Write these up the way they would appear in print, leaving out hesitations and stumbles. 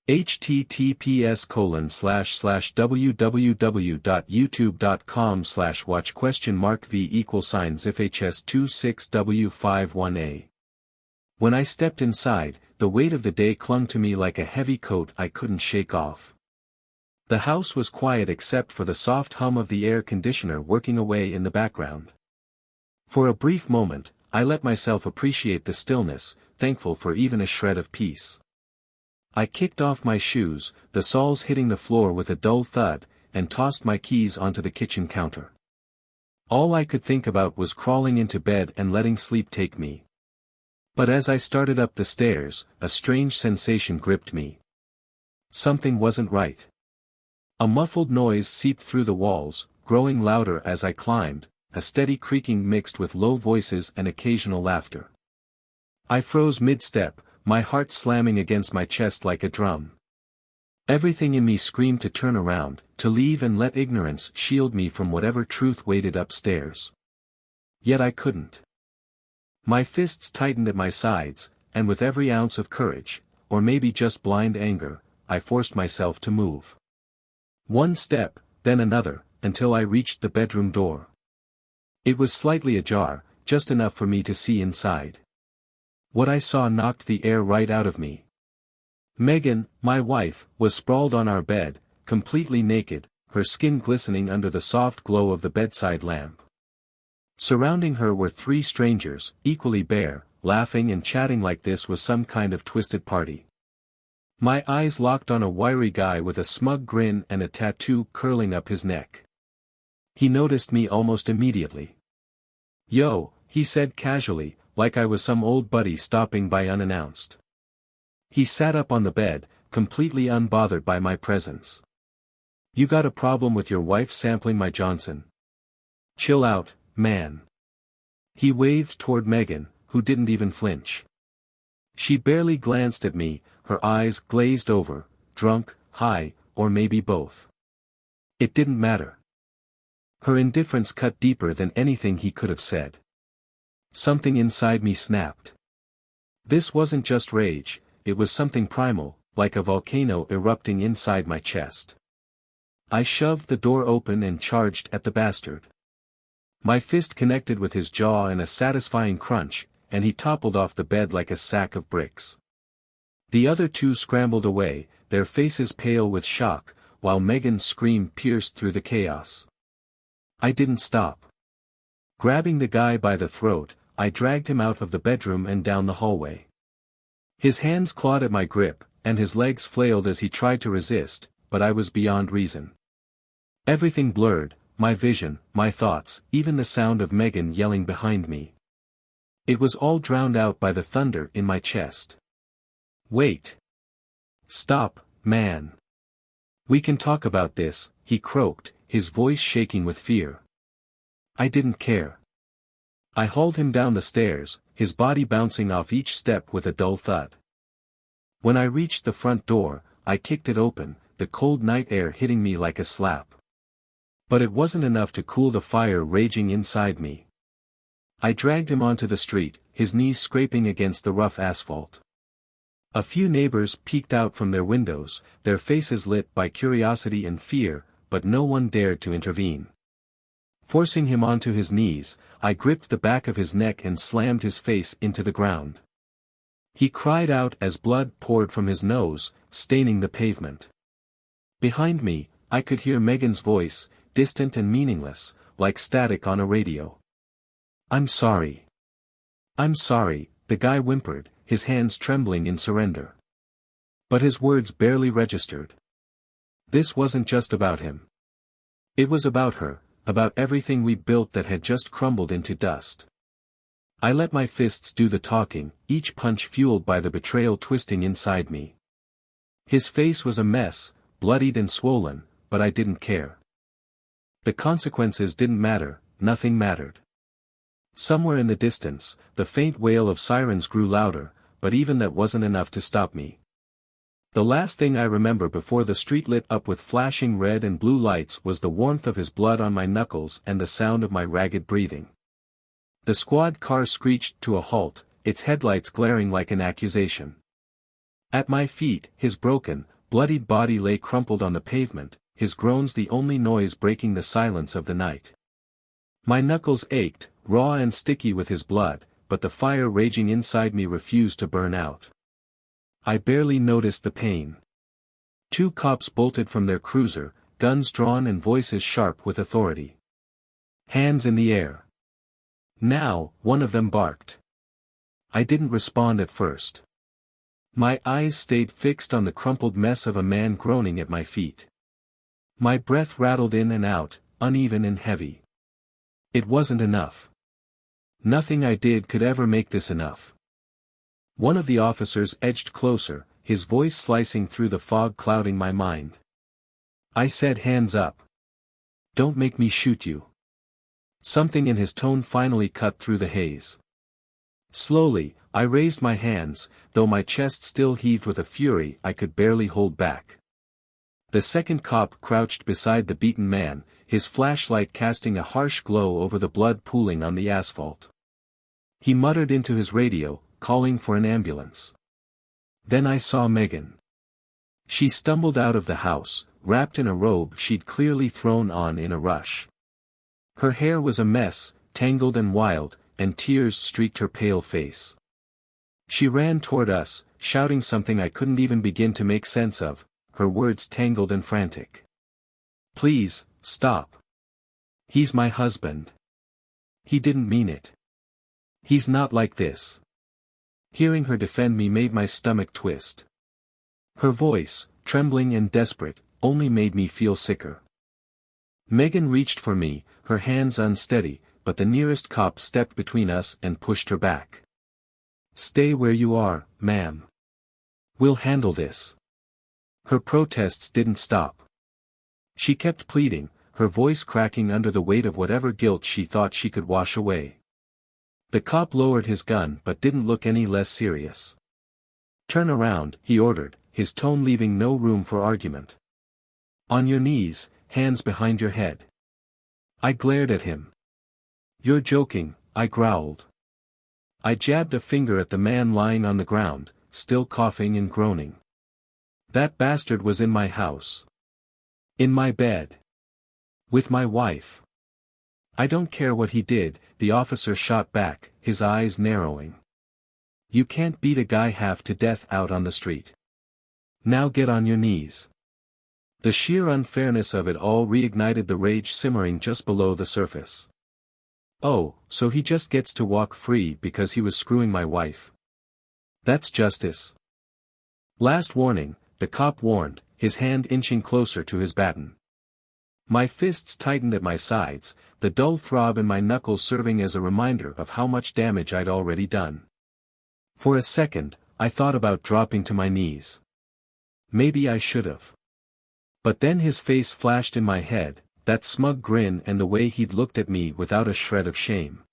https://www.youtube.com/watchv=sign/ifhs26w51a. When I stepped inside, the weight of the day clung to me like a heavy coat I couldn't shake off. The house was quiet except for the soft hum of the air conditioner working away in the background. For a brief moment, I let myself appreciate the stillness, thankful for even a shred of peace. I kicked off my shoes, the soles hitting the floor with a dull thud, and tossed my keys onto the kitchen counter. All I could think about was crawling into bed and letting sleep take me. But as I started up the stairs, a strange sensation gripped me. Something wasn't right. A muffled noise seeped through the walls, growing louder as I climbed, a steady creaking mixed with low voices and occasional laughter. I froze mid-step, my heart slamming against my chest like a drum. Everything in me screamed to turn around, to leave and let ignorance shield me from whatever truth waited upstairs. Yet I couldn't. My fists tightened at my sides, and with every ounce of courage, or maybe just blind anger, I forced myself to move. One step, then another, until I reached the bedroom door. It was slightly ajar, just enough for me to see inside. What I saw knocked the air right out of me. Megan, my wife, was sprawled on our bed, completely naked, her skin glistening under the soft glow of the bedside lamp. Surrounding her were three strangers, equally bare, laughing and chatting like this was some kind of twisted party. My eyes locked on a wiry guy with a smug grin and a tattoo curling up his neck. He noticed me almost immediately. "Yo," he said casually, like I was some old buddy stopping by unannounced. He sat up on the bed, completely unbothered by my presence. "You got a problem with your wife sampling my Johnson? Chill out, man." He waved toward Megan, who didn't even flinch. She barely glanced at me, her eyes glazed over, drunk, high, or maybe both. It didn't matter. Her indifference cut deeper than anything he could have said. Something inside me snapped. This wasn't just rage, it was something primal, like a volcano erupting inside my chest. I shoved the door open and charged at the bastard. My fist connected with his jaw in a satisfying crunch, and he toppled off the bed like a sack of bricks. The other two scrambled away, their faces pale with shock, while Megan's scream pierced through the chaos. I didn't stop. Grabbing the guy by the throat, I dragged him out of the bedroom and down the hallway. His hands clawed at my grip, and his legs flailed as he tried to resist, but I was beyond reason. Everything blurred, my vision, my thoughts, even the sound of Megan yelling behind me. It was all drowned out by the thunder in my chest. "Wait. Stop, man. We can talk about this," he croaked, his voice shaking with fear. I didn't care. I hauled him down the stairs, his body bouncing off each step with a dull thud. When I reached the front door, I kicked it open, the cold night air hitting me like a slap. But it wasn't enough to cool the fire raging inside me. I dragged him onto the street, his knees scraping against the rough asphalt. A few neighbors peeked out from their windows, their faces lit by curiosity and fear, but no one dared to intervene. Forcing him onto his knees, I gripped the back of his neck and slammed his face into the ground. He cried out as blood poured from his nose, staining the pavement. Behind me, I could hear Megan's voice, distant and meaningless, like static on a radio. "I'm sorry. I'm sorry," the guy whimpered, his hands trembling in surrender. But his words barely registered. This wasn't just about him. It was about her, about everything we built that had just crumbled into dust. I let my fists do the talking, each punch fueled by the betrayal twisting inside me. His face was a mess, bloodied and swollen, but I didn't care. The consequences didn't matter, nothing mattered. Somewhere in the distance, the faint wail of sirens grew louder, but even that wasn't enough to stop me. The last thing I remember before the street lit up with flashing red and blue lights was the warmth of his blood on my knuckles and the sound of my ragged breathing. The squad car screeched to a halt, its headlights glaring like an accusation. At my feet, his broken, bloodied body lay crumpled on the pavement, his groans the only noise breaking the silence of the night. My knuckles ached, raw and sticky with his blood, but the fire raging inside me refused to burn out. I barely noticed the pain. 2 cops bolted from their cruiser, guns drawn and voices sharp with authority. Hands in the air. Now, one of them barked. I didn't respond at first. My eyes stayed fixed on the crumpled mess of a man groaning at my feet. My breath rattled in and out, uneven and heavy. It wasn't enough. Nothing I did could ever make this enough. One of the officers edged closer, his voice slicing through the fog clouding my mind. I said, "Hands up. Don't make me shoot you." Something in his tone finally cut through the haze. Slowly, I raised my hands, though my chest still heaved with a fury I could barely hold back. The second cop crouched beside the beaten man, his flashlight casting a harsh glow over the blood pooling on the asphalt. He muttered into his radio, calling for an ambulance. Then I saw Megan. She stumbled out of the house, wrapped in a robe she'd clearly thrown on in a rush. Her hair was a mess, tangled and wild, and tears streaked her pale face. She ran toward us, shouting something I couldn't even begin to make sense of, her words tangled and frantic. "Please, stop. He's my husband. He didn't mean it. He's not like this." Hearing her defend me made my stomach twist. Her voice, trembling and desperate, only made me feel sicker. Megan reached for me, her hands unsteady, but the nearest cop stepped between us and pushed her back. "Stay where you are, ma'am. We'll handle this." Her protests didn't stop. She kept pleading, her voice cracking under the weight of whatever guilt she thought she could wash away. The cop lowered his gun but didn't look any less serious. "Turn around," he ordered, his tone leaving no room for argument. "On your knees, hands behind your head." I glared at him. "You're joking," I growled. I jabbed a finger at the man lying on the ground, still coughing and groaning. That bastard was in my house. In my bed. With my wife. "I don't care what he did," the officer shot back, his eyes narrowing. "You can't beat a guy half to death out on the street. Now get on your knees." The sheer unfairness of it all reignited the rage simmering just below the surface. Oh, so he just gets to walk free because he was screwing my wife. That's justice. Last warning, the cop warned, his hand inching closer to his baton. My fists tightened at my sides, the dull throb in my knuckles serving as a reminder of how much damage I'd already done. For a second, I thought about dropping to my knees. Maybe I should've. But then his face flashed in my head, that smug grin and the way he'd looked at me without a shred of shame.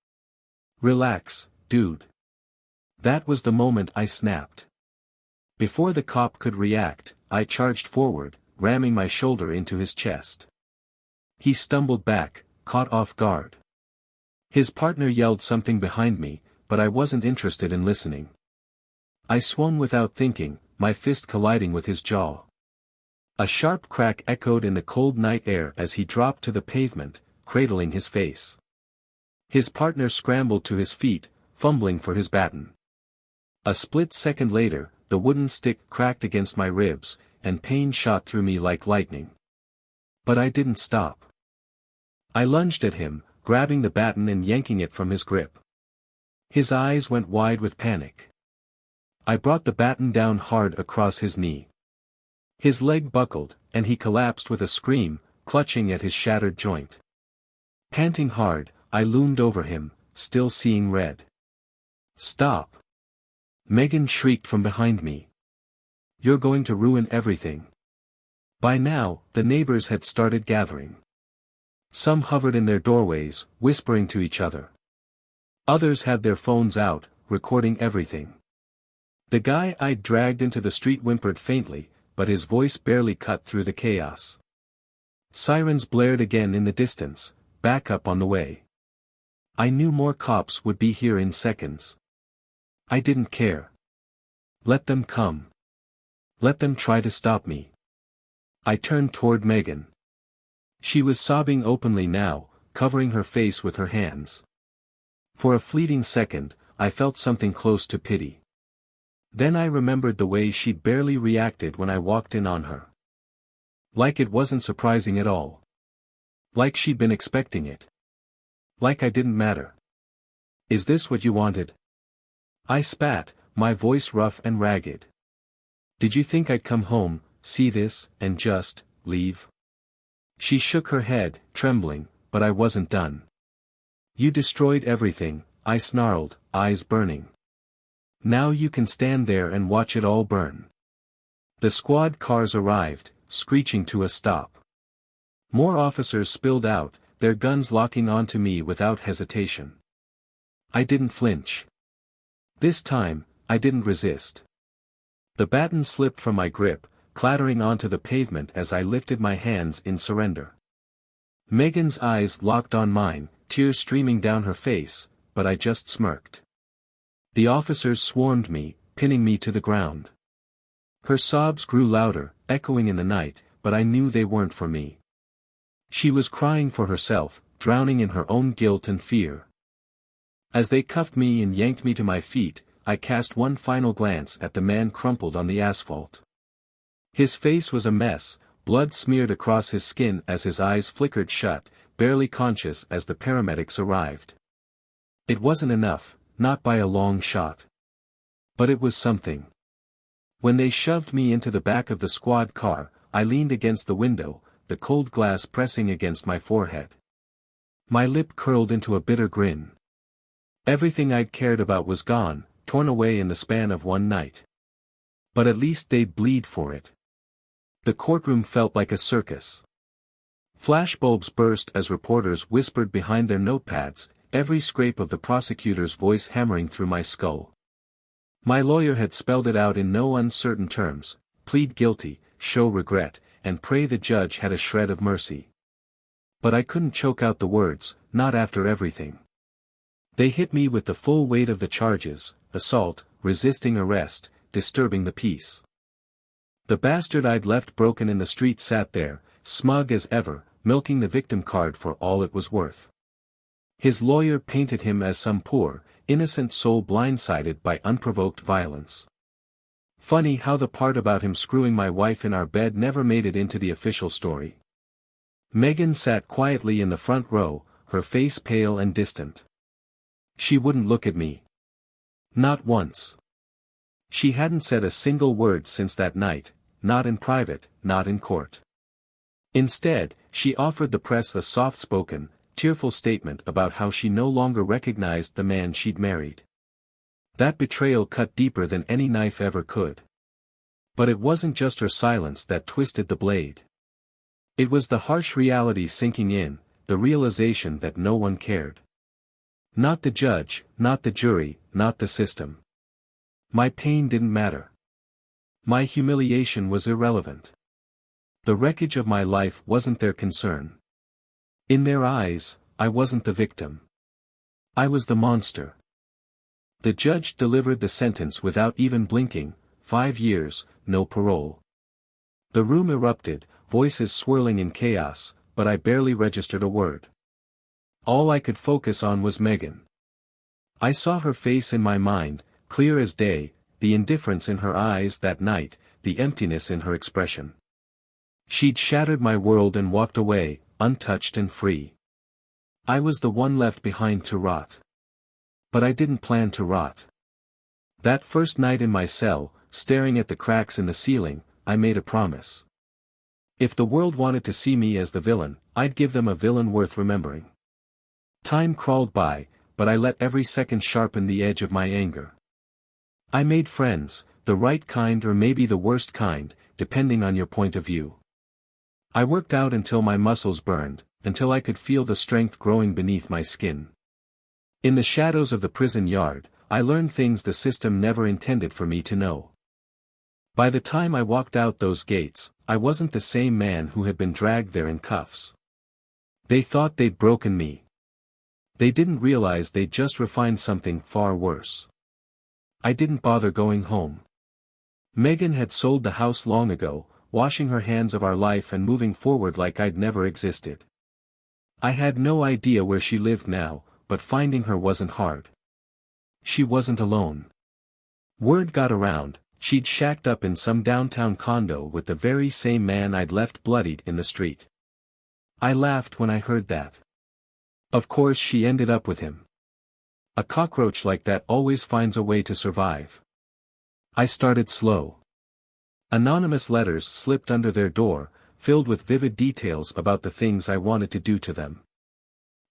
"Relax, dude." That was the moment I snapped. Before the cop could react, I charged forward, ramming my shoulder into his chest. He stumbled back, caught off guard. His partner yelled something behind me, but I wasn't interested in listening. I swung without thinking, my fist colliding with his jaw. A sharp crack echoed in the cold night air as he dropped to the pavement, cradling his face. His partner scrambled to his feet, fumbling for his baton. A split second later, the wooden stick cracked against my ribs, and pain shot through me like lightning. But I didn't stop. I lunged at him, grabbing the baton and yanking it from his grip. His eyes went wide with panic. I brought the baton down hard across his knee. His leg buckled, and he collapsed with a scream, clutching at his shattered joint. Panting hard, I loomed over him, still seeing red. "Stop!" Megan shrieked from behind me. "You're going to ruin everything." By now, the neighbors had started gathering. Some hovered in their doorways, whispering to each other. Others had their phones out, recording everything. The guy I'd dragged into the street whimpered faintly, but his voice barely cut through the chaos. Sirens blared again in the distance, backup on the way. I knew more cops would be here in seconds. I didn't care. Let them come. Let them try to stop me. I turned toward Megan. She was sobbing openly now, covering her face with her hands. For a fleeting second, I felt something close to pity. Then I remembered the way she'd barely reacted when I walked in on her. Like it wasn't surprising at all. Like she'd been expecting it. Like I didn't matter. Is this what you wanted? I spat, my voice rough and ragged. Did you think I'd come home, see this, and just leave? She shook her head, trembling, but I wasn't done. You destroyed everything, I snarled, eyes burning. Now you can stand there and watch it all burn. The squad cars arrived, screeching to a stop. More officers spilled out, their guns locking onto me without hesitation. I didn't flinch. This time, I didn't resist. The baton slipped from my grip, clattering onto the pavement as I lifted my hands in surrender. Megan's eyes locked on mine, tears streaming down her face, but I just smirked. The officers swarmed me, pinning me to the ground. Her sobs grew louder, echoing in the night, but I knew they weren't for me. She was crying for herself, drowning in her own guilt and fear. As they cuffed me and yanked me to my feet, I cast one final glance at the man crumpled on the asphalt. His face was a mess, blood smeared across his skin as his eyes flickered shut, barely conscious as the paramedics arrived. It wasn't enough, not by a long shot. But it was something. When they shoved me into the back of the squad car, I leaned against the window, the cold glass pressing against my forehead. My lip curled into a bitter grin. Everything I'd cared about was gone, torn away in the span of one night. But at least they'd bleed for it. The courtroom felt like a circus. Flashbulbs burst as reporters whispered behind their notepads, every scrape of the prosecutor's voice hammering through my skull. My lawyer had spelled it out in no uncertain terms: plead guilty, show regret, and pray the judge had a shred of mercy. But I couldn't choke out the words, not after everything. They hit me with the full weight of the charges: assault, resisting arrest, disturbing the peace. The bastard I'd left broken in the street sat there, smug as ever, milking the victim card for all it was worth. His lawyer painted him as some poor, innocent soul blindsided by unprovoked violence. Funny how the part about him screwing my wife in our bed never made it into the official story. Megan sat quietly in the front row, her face pale and distant. She wouldn't look at me. Not once. She hadn't said a single word since that night, not in private, not in court. Instead, she offered the press a soft-spoken, tearful statement about how she no longer recognized the man she'd married. That betrayal cut deeper than any knife ever could. But it wasn't just her silence that twisted the blade. It was the harsh reality sinking in, the realization that no one cared. Not the judge, not the jury, not the system. My pain didn't matter. My humiliation was irrelevant. The wreckage of my life wasn't their concern. In their eyes, I wasn't the victim. I was the monster. The judge delivered the sentence without even blinking: 5 years, no parole. The room erupted, voices swirling in chaos, but I barely registered a word. All I could focus on was Megan. I saw her face in my mind, clear as day, the indifference in her eyes that night, the emptiness in her expression. She'd shattered my world and walked away, untouched and free. I was the one left behind to rot. But I didn't plan to rot. That first night in my cell, staring at the cracks in the ceiling, I made a promise. If the world wanted to see me as the villain, I'd give them a villain worth remembering. Time crawled by, but I let every second sharpen the edge of my anger. I made friends, the right kind or maybe the worst kind, depending on your point of view. I worked out until my muscles burned, until I could feel the strength growing beneath my skin. In the shadows of the prison yard, I learned things the system never intended for me to know. By the time I walked out those gates, I wasn't the same man who had been dragged there in cuffs. They thought they'd broken me. They didn't realize they'd just refined something far worse. I didn't bother going home. Megan had sold the house long ago, washing her hands of our life and moving forward like I'd never existed. I had no idea where she lived now, but finding her wasn't hard. She wasn't alone. Word got around, she'd shacked up in some downtown condo with the very same man I'd left bloodied in the street. I laughed when I heard that. Of course she ended up with him. A cockroach like that always finds a way to survive. I started slow. Anonymous letters slipped under their door, filled with vivid details about the things I wanted to do to them.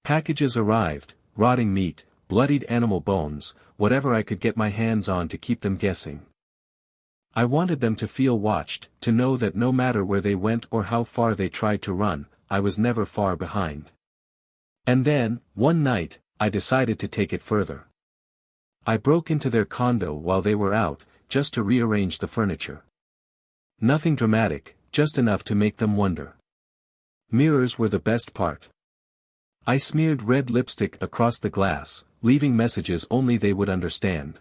Packages arrived, rotting meat, bloodied animal bones, whatever I could get my hands on to keep them guessing. I wanted them to feel watched, to know that no matter where they went or how far they tried to run, I was never far behind. And then, one night, I decided to take it further. I broke into their condo while they were out, just to rearrange the furniture. Nothing dramatic, just enough to make them wonder. Mirrors were the best part. I smeared red lipstick across the glass, leaving messages only they would understand.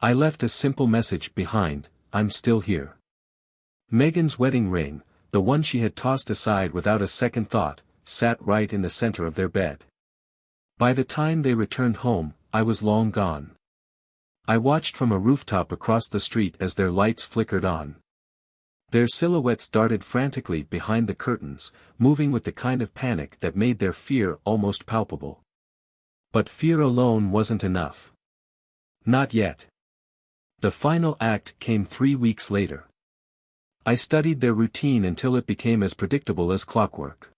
I left a simple message behind: I'm still here. Megan's wedding ring, the one she had tossed aside without a second thought, sat right in the center of their bed. By the time they returned home, I was long gone. I watched from a rooftop across the street as their lights flickered on. Their silhouettes darted frantically behind the curtains, moving with the kind of panic that made their fear almost palpable. But fear alone wasn't enough. Not yet. The final act came 3 weeks later. I studied their routine until it became as predictable as clockwork.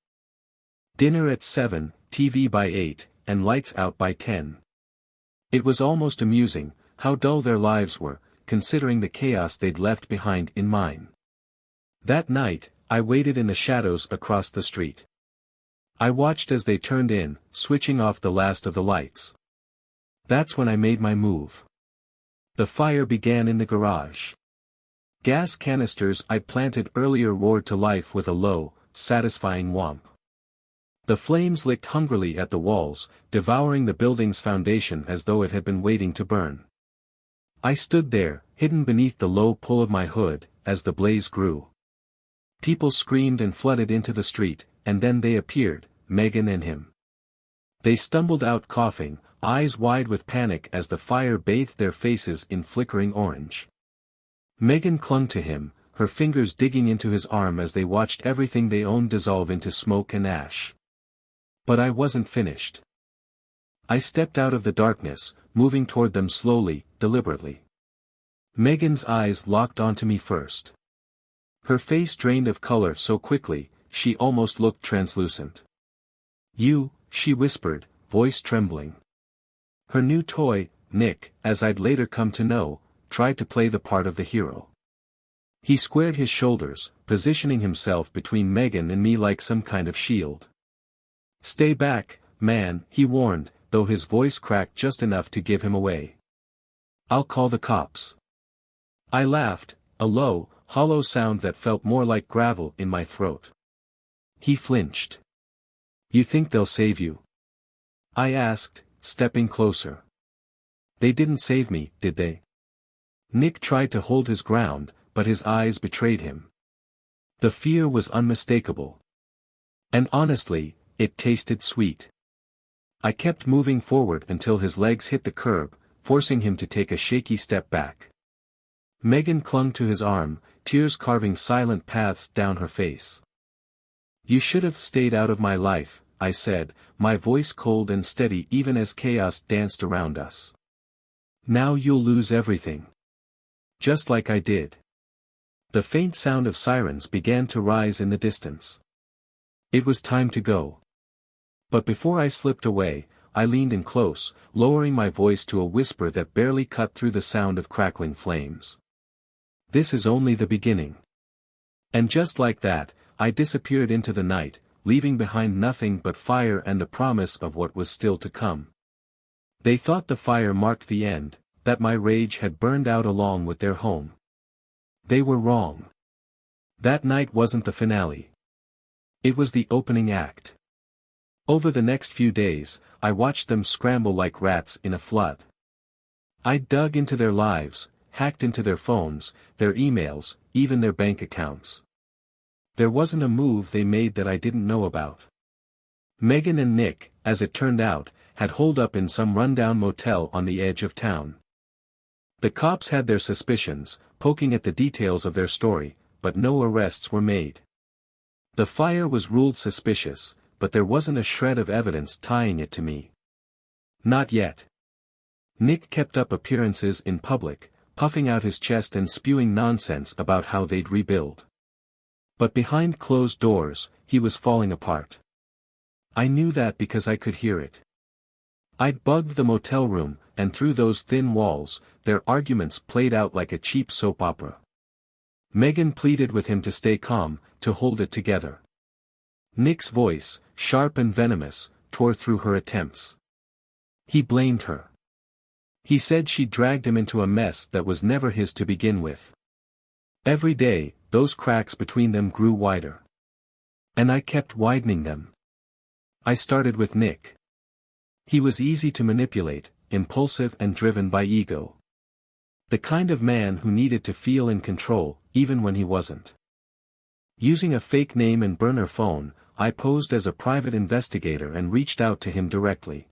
Dinner at 7, TV by 8, and lights out by 10. It was almost amusing, how dull their lives were, considering the chaos they'd left behind in mine. That night, I waited in the shadows across the street. I watched as they turned in, switching off the last of the lights. That's when I made my move. The fire began in the garage. Gas canisters I'd planted earlier roared to life with a low, satisfying whomp. The flames licked hungrily at the walls, devouring the building's foundation as though it had been waiting to burn. I stood there, hidden beneath the low pull of my hood, as the blaze grew. People screamed and flooded into the street, and then they appeared, Megan and him. They stumbled out coughing, eyes wide with panic as the fire bathed their faces in flickering orange. Megan clung to him, her fingers digging into his arm as they watched everything they owned dissolve into smoke and ash. But I wasn't finished. I stepped out of the darkness, moving toward them slowly, deliberately. Megan's eyes locked onto me first. Her face drained of color so quickly, she almost looked translucent. "You," she whispered, voice trembling. Her new toy, Nick, as I'd later come to know, tried to play the part of the hero. He squared his shoulders, positioning himself between Megan and me like some kind of shield. "Stay back, man," he warned, though his voice cracked just enough to give him away. "I'll call the cops." I laughed, a low, hollow sound that felt more like gravel in my throat. He flinched. "You think they'll save you?" I asked, stepping closer. "They didn't save me, did they?" Nick tried to hold his ground, but his eyes betrayed him. The fear was unmistakable. And honestly, it tasted sweet. I kept moving forward until his legs hit the curb, forcing him to take a shaky step back. Megan clung to his arm, tears carving silent paths down her face. "You should have stayed out of my life," I said, my voice cold and steady even as chaos danced around us. "Now you'll lose everything. Just like I did." The faint sound of sirens began to rise in the distance. It was time to go. But before I slipped away, I leaned in close, lowering my voice to a whisper that barely cut through the sound of crackling flames. "This is only the beginning." And just like that, I disappeared into the night, leaving behind nothing but fire and a promise of what was still to come. They thought the fire marked the end, that my rage had burned out along with their home. They were wrong. That night wasn't the finale. It was the opening act. Over the next few days, I watched them scramble like rats in a flood. I dug into their lives, hacked into their phones, their emails, even their bank accounts. There wasn't a move they made that I didn't know about. Megan and Nick, as it turned out, had holed up in some rundown motel on the edge of town. The cops had their suspicions, poking at the details of their story, but no arrests were made. The fire was ruled suspicious, but there wasn't a shred of evidence tying it to me. Not yet. Nick kept up appearances in public, puffing out his chest and spewing nonsense about how they'd rebuild. But behind closed doors, he was falling apart. I knew that because I could hear it. I'd bugged the motel room, and through those thin walls, their arguments played out like a cheap soap opera. Megan pleaded with him to stay calm, to hold it together. Nick's voice, sharp and venomous, tore through her attempts. He blamed her. He said she'd dragged him into a mess that was never his to begin with. Every day, those cracks between them grew wider. And I kept widening them. I started with Nick. He was easy to manipulate, impulsive and driven by ego. The kind of man who needed to feel in control, even when he wasn't. Using a fake name and burner phone, I posed as a private investigator and reached out to him directly.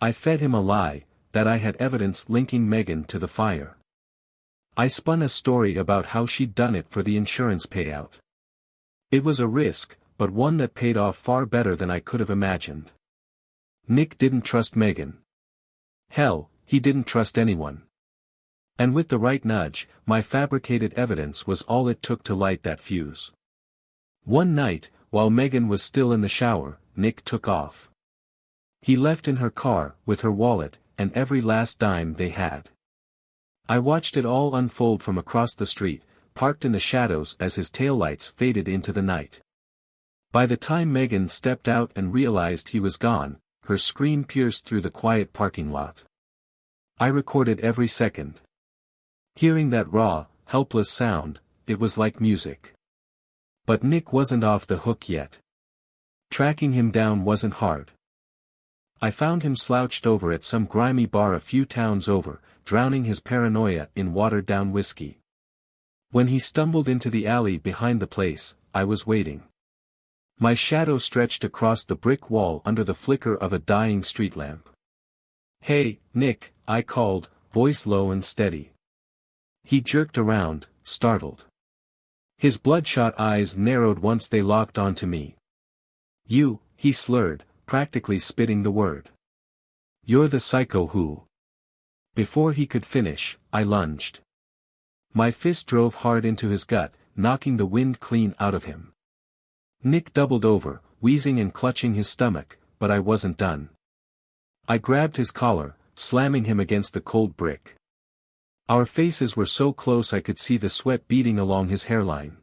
I fed him a lie, that I had evidence linking Megan to the fire. I spun a story about how she'd done it for the insurance payout. It was a risk, but one that paid off far better than I could have imagined. Nick didn't trust Megan. Hell, he didn't trust anyone. And with the right nudge, my fabricated evidence was all it took to light that fuse. One night, while Megan was still in the shower, Nick took off. He left in her car, with her wallet, and every last dime they had. I watched it all unfold from across the street, parked in the shadows as his taillights faded into the night. By the time Megan stepped out and realized he was gone, her scream pierced through the quiet parking lot. I recorded every second. Hearing that raw, helpless sound, it was like music. But Nick wasn't off the hook yet. Tracking him down wasn't hard. I found him slouched over at some grimy bar a few towns over, drowning his paranoia in watered-down whiskey. When he stumbled into the alley behind the place, I was waiting. My shadow stretched across the brick wall under the flicker of a dying street lamp. "Hey, Nick," I called, voice low and steady. He jerked around, startled. His bloodshot eyes narrowed once they locked onto me. "You," he slurred, practically spitting the word. "You're the psycho who..." Before he could finish, I lunged. My fist drove hard into his gut, knocking the wind clean out of him. Nick doubled over, wheezing and clutching his stomach, but I wasn't done. I grabbed his collar, slamming him against the cold brick. Our faces were so close I could see the sweat beading along his hairline.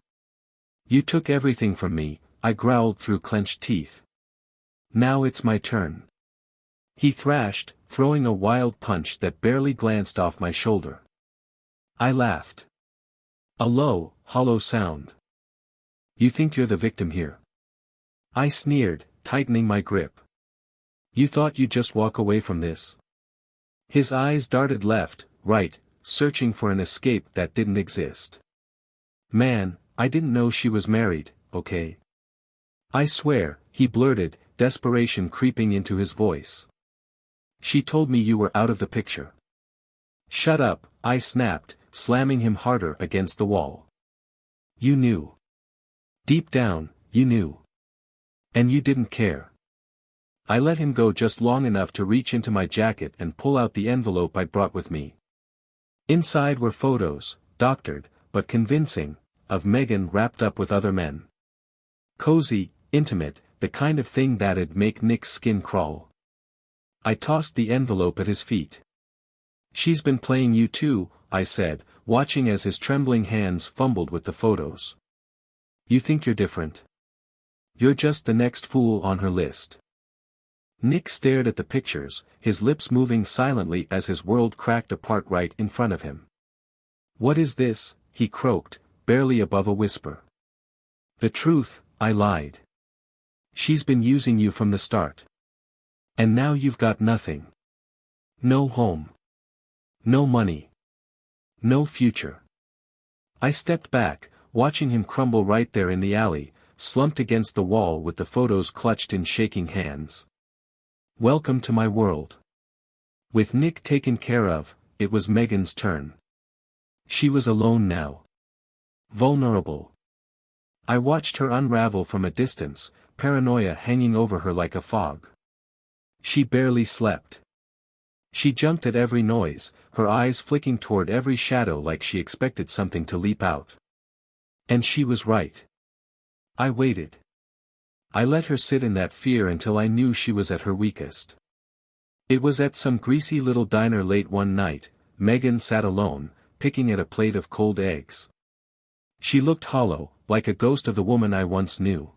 "You took everything from me," I growled through clenched teeth. "Now it's my turn." He thrashed, throwing a wild punch that barely glanced off my shoulder. I laughed. A low, hollow sound. "You think you're the victim here?" I sneered, tightening my grip. "You thought you'd just walk away from this?" His eyes darted left, right, searching for an escape that didn't exist. "Man, I didn't know she was married, okay?" "I swear," he blurted, desperation creeping into his voice. "She told me you were out of the picture." "Shut up," I snapped, slamming him harder against the wall. "You knew. Deep down, you knew. And you didn't care." I let him go just long enough to reach into my jacket and pull out the envelope I'd brought with me. Inside were photos, doctored, but convincing, of Megan wrapped up with other men. Cozy, intimate, the kind of thing that'd make Nick's skin crawl. I tossed the envelope at his feet. "She's been playing you too," I said, watching as his trembling hands fumbled with the photos. "You think you're different? You're just the next fool on her list." Nick stared at the pictures, his lips moving silently as his world cracked apart right in front of him. "What is this?" he croaked, barely above a whisper. "The truth," I lied. "She's been using you from the start. And now you've got nothing. No home. No money. No future. I stepped back, watching him crumble right there in the alley, slumped against the wall with the photos clutched in shaking hands. Welcome to my world. With Nick taken care of, it was Megan's turn. She was alone now. Vulnerable. I watched her unravel from a distance, paranoia hanging over her like a fog. She barely slept. She jumped at every noise, her eyes flicking toward every shadow like she expected something to leap out. And she was right. I waited. I let her sit in that fear until I knew she was at her weakest. It was at some greasy little diner late one night. Megan sat alone, picking at a plate of cold eggs. She looked hollow, like a ghost of the woman I once knew.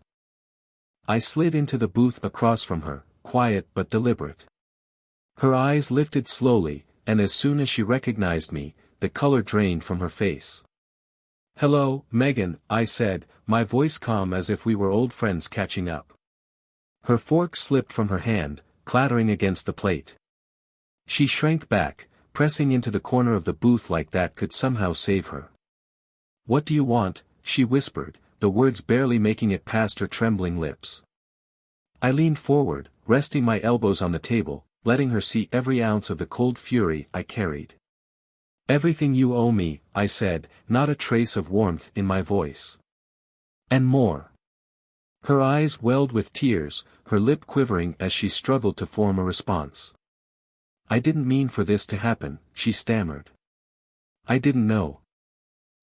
I slid into the booth across from her, quiet but deliberate. Her eyes lifted slowly, and as soon as she recognized me, the color drained from her face. "Hello, Megan," I said, my voice calm as if we were old friends catching up. Her fork slipped from her hand, clattering against the plate. She shrank back, pressing into the corner of the booth like that could somehow save her. "What do you want?" she whispered, the words barely making it past her trembling lips. I leaned forward, resting my elbows on the table, letting her see every ounce of the cold fury I carried. "Everything you owe me," I said, not a trace of warmth in my voice. "And more." Her eyes welled with tears, her lip quivering as she struggled to form a response. "I didn't mean for this to happen," she stammered. "I didn't know."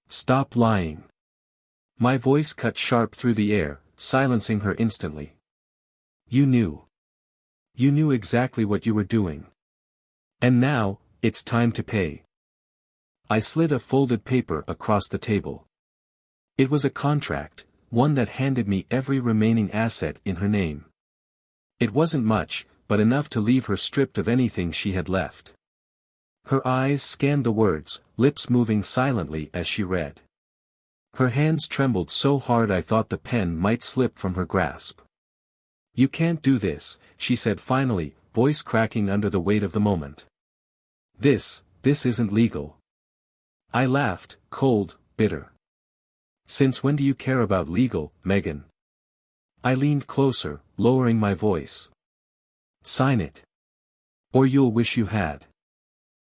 "Stop lying." My voice cut sharp through the air, silencing her instantly. "You knew. You knew exactly what you were doing. And now, it's time to pay." I slid a folded paper across the table. It was a contract, one that handed me every remaining asset in her name. It wasn't much, but enough to leave her stripped of anything she had left. Her eyes scanned the words, lips moving silently as she read. Her hands trembled so hard I thought the pen might slip from her grasp. "You can't do this," she said finally, voice cracking under the weight of the moment. This isn't legal." I laughed, cold, bitter. "Since when do you care about legal, Megan?" I leaned closer, lowering my voice. "Sign it. Or you'll wish you had."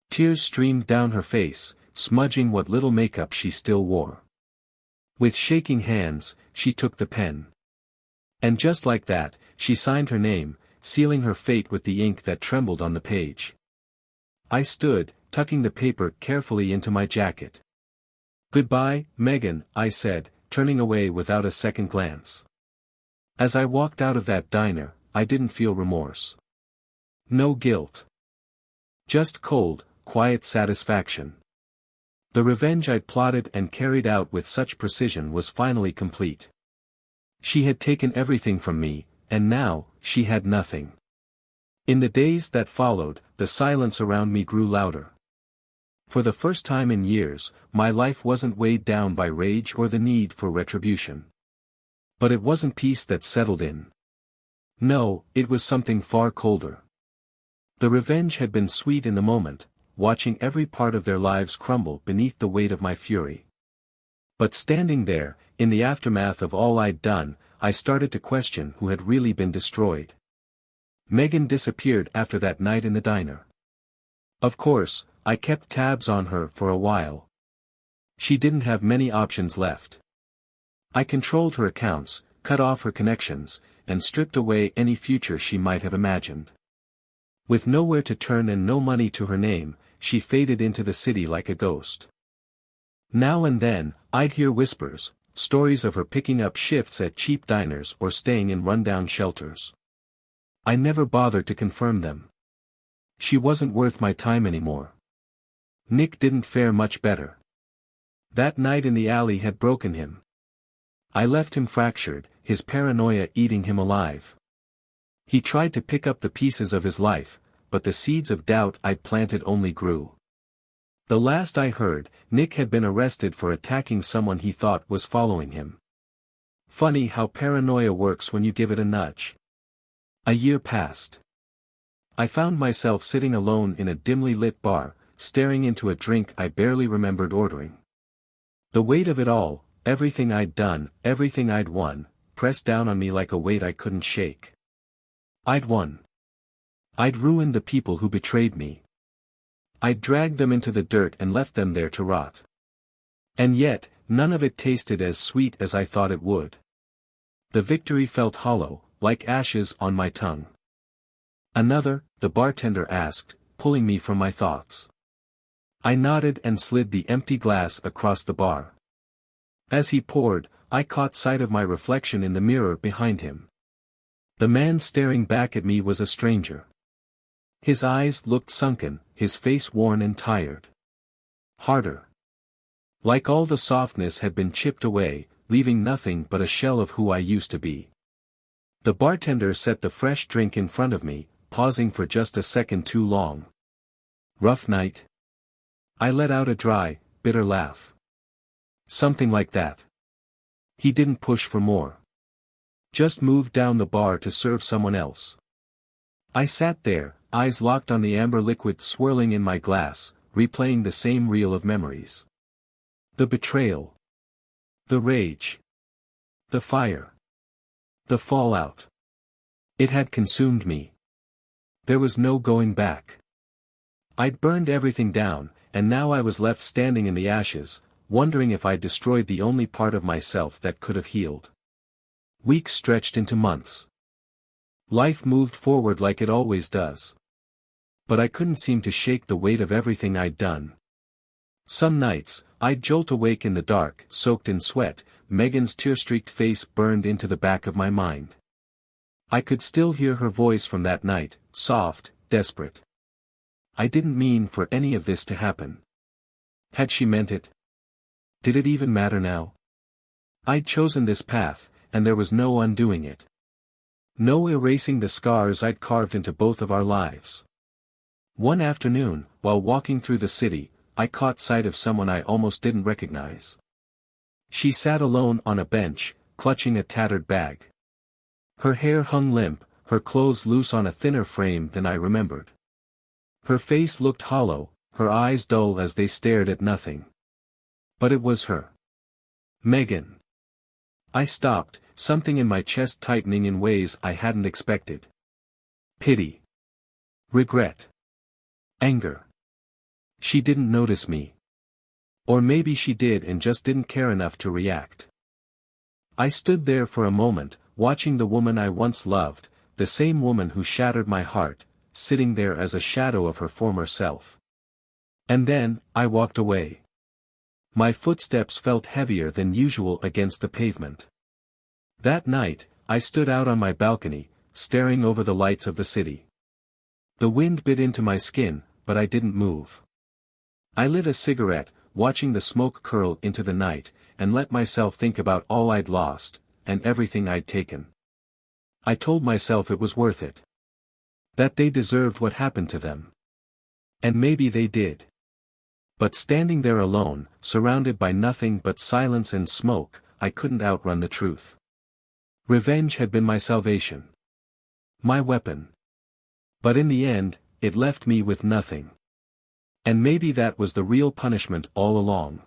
Tears streamed down her face, smudging what little makeup she still wore. With shaking hands, she took the pen. And just like that, she signed her name, sealing her fate with the ink that trembled on the page. I stood, tucking the paper carefully into my jacket. "Goodbye, Megan," I said, turning away without a second glance. As I walked out of that diner, I didn't feel remorse. No guilt. Just cold, quiet satisfaction. The revenge I'd plotted and carried out with such precision was finally complete. She had taken everything from me, and now, she had nothing. In the days that followed, the silence around me grew louder. For the first time in years, my life wasn't weighed down by rage or the need for retribution. But it wasn't peace that settled in. No, it was something far colder. The revenge had been sweet in the moment, watching every part of their lives crumble beneath the weight of my fury. But standing there, in the aftermath of all I'd done, I started to question who had really been destroyed. Megan disappeared after that night in the diner. Of course, I kept tabs on her for a while. She didn't have many options left. I controlled her accounts, cut off her connections, and stripped away any future she might have imagined. With nowhere to turn and no money to her name, she faded into the city like a ghost. Now and then, I'd hear whispers, stories of her picking up shifts at cheap diners or staying in rundown shelters. I never bothered to confirm them. She wasn't worth my time anymore. Nick didn't fare much better. That night in the alley had broken him. I left him fractured, his paranoia eating him alive. He tried to pick up the pieces of his life, but the seeds of doubt I'd planted only grew. The last I heard, Nick had been arrested for attacking someone he thought was following him. Funny how paranoia works when you give it a nudge. A year passed. I found myself sitting alone in a dimly lit bar, staring into a drink I barely remembered ordering. The weight of it all, everything I'd done, everything I'd won, pressed down on me like a weight I couldn't shake. I'd won. I'd ruined the people who betrayed me. I'd dragged them into the dirt and left them there to rot. And yet, none of it tasted as sweet as I thought it would. The victory felt hollow, like ashes on my tongue. "Another?" the bartender asked, pulling me from my thoughts. I nodded and slid the empty glass across the bar. As he poured, I caught sight of my reflection in the mirror behind him. The man staring back at me was a stranger. His eyes looked sunken, his face worn and tired. Harder. Like all the softness had been chipped away, leaving nothing but a shell of who I used to be. The bartender set the fresh drink in front of me, pausing for just a second too long. "Rough night?" I let out a dry, bitter laugh. "Something like that." He didn't push for more. Just moved down the bar to serve someone else. I sat there, eyes locked on the amber liquid swirling in my glass, replaying the same reel of memories. The betrayal. The rage. The fire. The fallout. It had consumed me. There was no going back. I'd burned everything down, and now I was left standing in the ashes, wondering if I'd destroyed the only part of myself that could have healed. Weeks stretched into months. Life moved forward like it always does. But I couldn't seem to shake the weight of everything I'd done. Some nights, I'd jolt awake in the dark, soaked in sweat, Megan's tear-streaked face burned into the back of my mind. I could still hear her voice from that night, soft, desperate. I didn't mean for any of this to happen. Had she meant it? Did it even matter now? I'd chosen this path, and there was no undoing it. No erasing the scars I'd carved into both of our lives. One afternoon, while walking through the city, I caught sight of someone I almost didn't recognize. She sat alone on a bench, clutching a tattered bag. Her hair hung limp, her clothes loose on a thinner frame than I remembered. Her face looked hollow, her eyes dull as they stared at nothing. But it was her. Megan. I stopped, something in my chest tightening in ways I hadn't expected. Pity. Regret. Anger. She didn't notice me. Or maybe she did and just didn't care enough to react. I stood there for a moment, watching the woman I once loved, the same woman who shattered my heart, sitting there as a shadow of her former self. And then, I walked away. My footsteps felt heavier than usual against the pavement. That night, I stood out on my balcony, staring over the lights of the city. The wind bit into my skin, but I didn't move. I lit a cigarette, watching the smoke curl into the night, and let myself think about all I'd lost, and everything I'd taken. I told myself it was worth it. That they deserved what happened to them. And maybe they did. But standing there alone, surrounded by nothing but silence and smoke, I couldn't outrun the truth. Revenge had been my salvation. My weapon. But in the end, it left me with nothing. And maybe that was the real punishment all along.